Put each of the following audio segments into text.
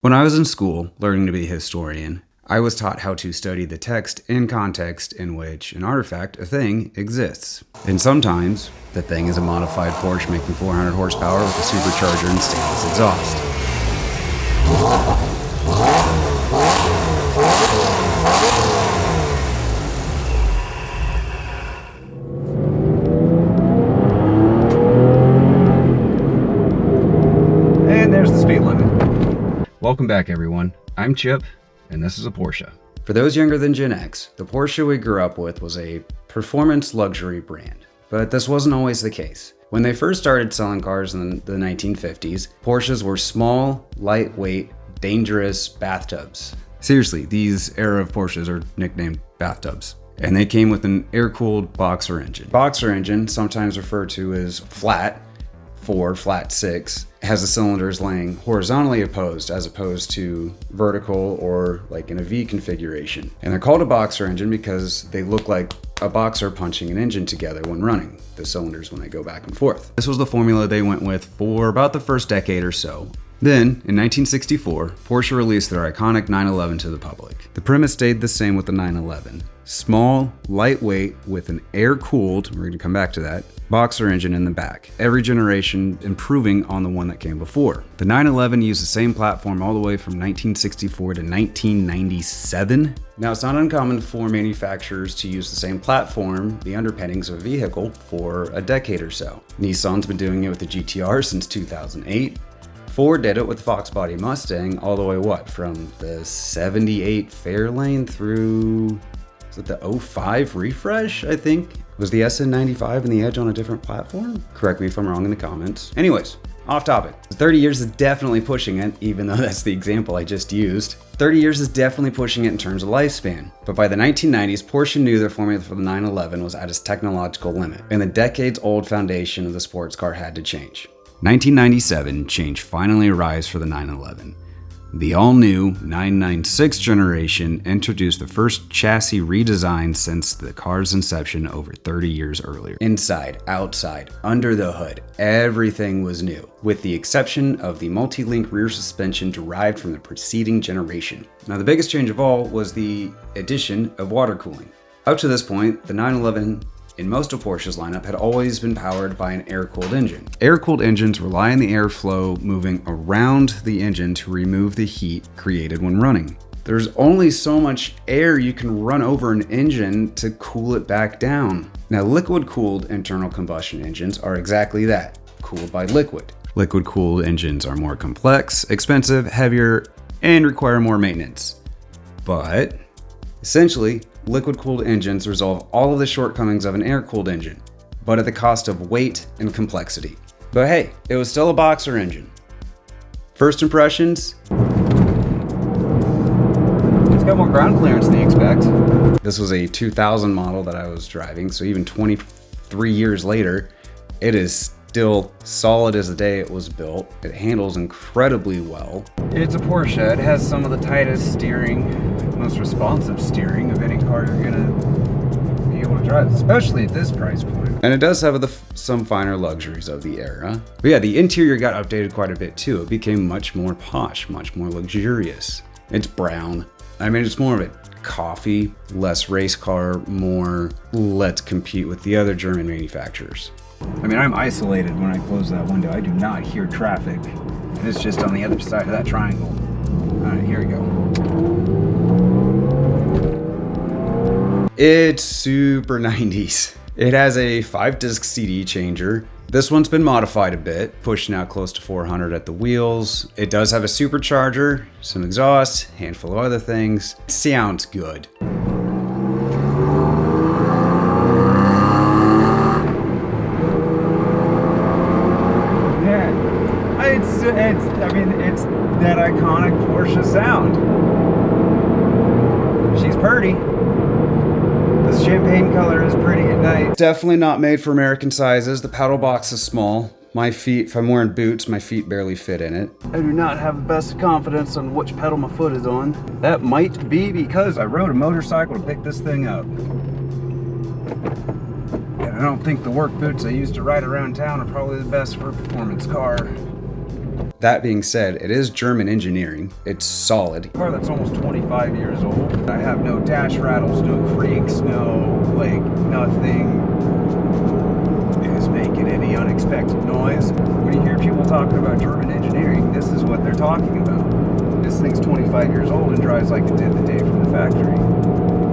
When I was in school, learning to be a historian, I was taught how to study the text and context in which an artifact, a thing, exists. And sometimes, the thing is a modified Porsche making 400 horsepower with a supercharger and stainless exhaust. And there's the speed limit. Welcome back, everyone. I'm Chip, and this is a Porsche. For those younger than Gen X, the Porsche we grew up with was a performance luxury brand. But this wasn't always the case. When they first started selling cars in the 1950s, Porsches were small, lightweight, dangerous bathtubs. Seriously, these era of Porsches are nicknamed bathtubs. And they came with an air-cooled boxer engine. Boxer engine, sometimes referred to as flat 4, flat 6, has the cylinders laying horizontally opposed as opposed to vertical or like in a V configuration. And they're called a boxer engine because they look like a boxer punching an engine together when running, the cylinders when they go back and forth. This was the formula they went with for about the first decade or so. Then, in 1964, Porsche released their iconic 911 to the public. The premise stayed the same with the 911. Small, lightweight, with an air-cooled, we're going to come back to that, boxer engine in the back. Every generation improving on the one that came before. The 911 used the same platform all the way from 1964 to 1997. Now, it's not uncommon for manufacturers to use the same platform, the underpinnings of a vehicle, for a decade or so. Nissan's been doing it with the GTR since 2008. Ford did it with the Fox Body Mustang all the way, from the 78 Fairlane through, was it the 05 refresh, I think? Was the SN95 and the Edge on a different platform? Correct me if I'm wrong in the comments. Anyways, off topic. 30 years is definitely pushing it, even though that's the example I just used. 30 years is definitely pushing it in terms of lifespan. But by the 1990s, Porsche knew their formula for the 911 was at its technological limit, and the decades-old foundation of the sports car had to change. 1997, change finally arrives for the 911. The all-new 996 generation introduced the first chassis redesign since the car's inception over 30 years earlier. Inside, outside, under the hood, everything was new, with the exception of the multi-link rear suspension derived from the preceding generation. Now, the biggest change of all was the addition of water cooling. Up to this point, the 911 in most of Porsche's lineup had always been powered by an air-cooled engine. Air-cooled engines rely on the airflow moving around the engine to remove the heat created when running. There's only so much air you can run over an engine to cool it back down. Now, liquid-cooled internal combustion engines are exactly that, cooled by liquid. Liquid-cooled engines are more complex, expensive, heavier, and require more maintenance. But essentially, liquid-cooled engines resolve all of the shortcomings of an air-cooled engine, but at the cost of weight and complexity. But hey, it was still a boxer engine. First impressions? It's got more ground clearance than you expect. This was a 2000 model that I was driving, so even 23 years later, it is still solid as the day it was built. It handles incredibly well. It's a Porsche. It has some of the tightest steering, most responsive steering of any car you're gonna be able to drive, especially at this price point. And it does have some finer luxuries of the era. But yeah, the interior got updated quite a bit too. It became much more posh, much more luxurious. It's brown. I mean, it's more of a coffee, less race car, more let's compete with the other German manufacturers. I mean, I'm isolated when I close that window. I do not hear traffic. And it's just on the other side of that triangle. All right, here we go. It's super 90s. It has a 5-disc CD changer. This one's been modified a bit, pushing out close to 400 at the wheels. It does have a supercharger, some exhaust, handful of other things. It sounds good. It's that iconic Porsche sound. She's pretty. This champagne color is pretty at night. Definitely not made for American sizes. The paddle box is small. My feet, if I'm wearing boots, my feet barely fit in it. I do not have the best confidence on which pedal my foot is on. That might be because I rode a motorcycle to pick this thing up. And I don't think the work boots I used to ride around town are probably the best for a performance car. That being said, it is German engineering. It's solid. A car that's almost 25 years old. I have no dash rattles, no creaks, nothing is making any unexpected noise. When you hear people talking about German engineering, this is what they're talking about. This thing's 25 years old and drives like it did the day from the factory.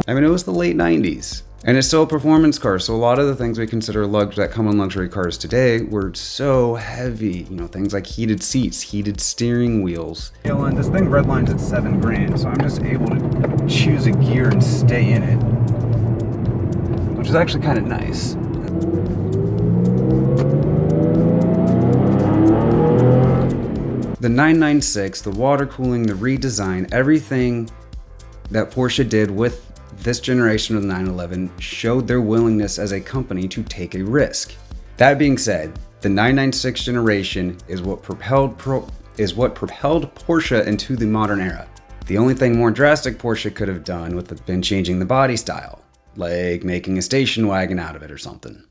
I mean, it was the late 90s. And it's still a performance car, so a lot of the things we consider that come in luxury cars today were so heavy. You know, things like heated seats, heated steering wheels. And this thing redlines at $7 grand, so I'm just able to choose a gear and stay in it, which is actually kind of nice. The 996, the water cooling, the redesign, everything that Porsche did with this generation of the 911 showed their willingness as a company to take a risk. That being said, the 996 generation is what propelled Porsche into the modern era. The only thing more drastic Porsche could have done would have been changing the body style, like making a station wagon out of it or something.